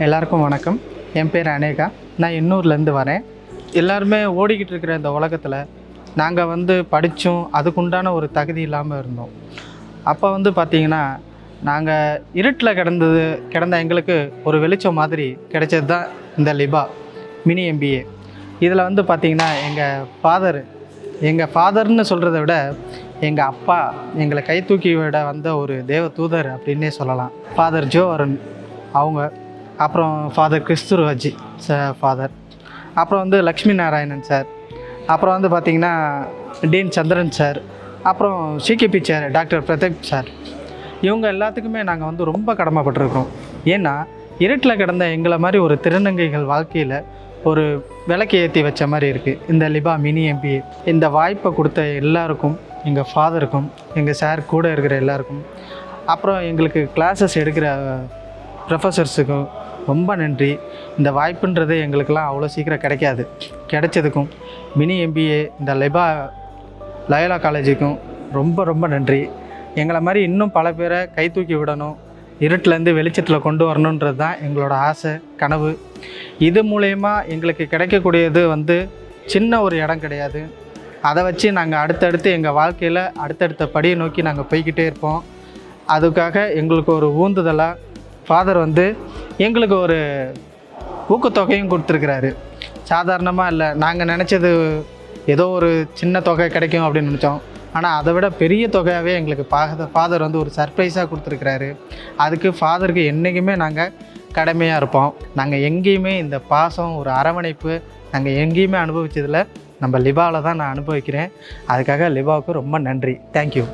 எல்லாருக்கும் வணக்கம். என் பேர் அனேகா. நான் எண்ணூர்லேருந்து வரேன். எல்லாருமே ஓடிக்கிட்டு இருக்கிற இந்த உலகத்தில் நாங்கள் படித்தோம், அதுக்குண்டான ஒரு தகுதி இல்லாமல் இருந்தோம். அப்போ பார்த்திங்கன்னா நாங்கள் இருட்டில் கிடந்த எங்களுக்கு ஒரு வெளிச்சம் மாதிரி கிடைச்சது தான் இந்த லிபா மினி எம்பிஏ. இதில் பார்த்திங்கன்னா எங்கள் ஃபாதர்னு சொல்கிறத விட எங்கள் அப்பா எங்களை கை தூக்கி விட வந்த ஒரு தேவ தூதர் அப்படின்னே சொல்லலாம். ஃபாதர் ஜோ அருண் அவங்க, அப்புறம் ஃபாதர் கிறிஸ்துராஜ் ஃபாதர், அப்புறம் லக்ஷ்மி நாராயணன் சார், அப்புறம் பார்த்திங்கன்னா டீன் சந்திரன் சார், அப்புறம் CKP sir doctor Pradeep sir. இவங்க எல்லாத்துக்குமே நாங்கள் ரொம்ப கடமைப்பட்டிருக்கிறோம். ஏன்னா இருட்டில் கிடந்த எங்களை மாதிரி ஒரு திருநங்கைகள் வாழ்க்கையில் ஒரு விளக்கு ஏற்றி வச்ச மாதிரி இருக்குது இந்த லிபா மினி எம்பிஏ. இந்த வாய்ப்பை கொடுத்த எல்லாருக்கும், எங்கள் ஃபாதருக்கும், எங்கள் சார் கூட இருக்கிற எல்லாருக்கும், அப்புறம் எங்களுக்கு கிளாஸஸ் எடுக்கிற ப்ரொஃபஸர்ஸுக்கும் ரொம்ப நன்றி. இந்த வாய்ப்புன்றது எங்களுக்கெல்லாம் அவ்வளோ சீக்கிரம் கிடைக்காது. கிடைச்சதுக்கும் மினி எம்பிஏ இந்த லயோலா காலேஜுக்கும் ரொம்ப ரொம்ப நன்றி. எங்களை மாதிரி இன்னும் பல பேரை கை தூக்கி விடணும், இருட்டிலேருந்து வெளிச்சத்தில் கொண்டு வரணுன்றது தான் எங்களோட ஆசை, கனவு. இது மூலயமா எங்களுக்கு கிடைக்கக்கூடியது சின்ன ஒரு இடம் கிடையாது. அதை வச்சு நாங்கள் அடுத்தடுத்து எங்கள் வாழ்க்கையில் அடுத்தடுத்த படியை நோக்கி நாங்கள் போய்கிட்டே இருப்போம். அதுக்காக எங்களுக்கு ஒரு ஊந்துதலாக ஃபாதர் எங்களுக்கு ஒரு ஊக்கத்தொகையும் கொடுத்துருக்குறாரு. சாதாரணமாக இல்லை, நாங்கள் நினச்சது ஏதோ ஒரு சின்ன தொகை கிடைக்கும் அப்படின்னு நினச்சோம். ஆனால் அதை விட பெரிய தொகையாகவே எங்களுக்கு ஃபாதர் ஒரு சர்ப்ரைஸாக கொடுத்துருக்குறாரு. அதுக்கு ஃபாதருக்கு என்றைக்குமே நாங்கள் கடமையாக இருப்போம். நாங்கள் எங்கேயுமே இந்த பாசம், ஒரு அரவணைப்பு நாங்கள் எங்கேயுமே அனுபவிச்சதில்லை. நம்ம லிபாவில் தான் நான் அனுபவிக்கிறேன். அதுக்காக லிபாவுக்கு ரொம்ப நன்றி. தேங்க்யூ.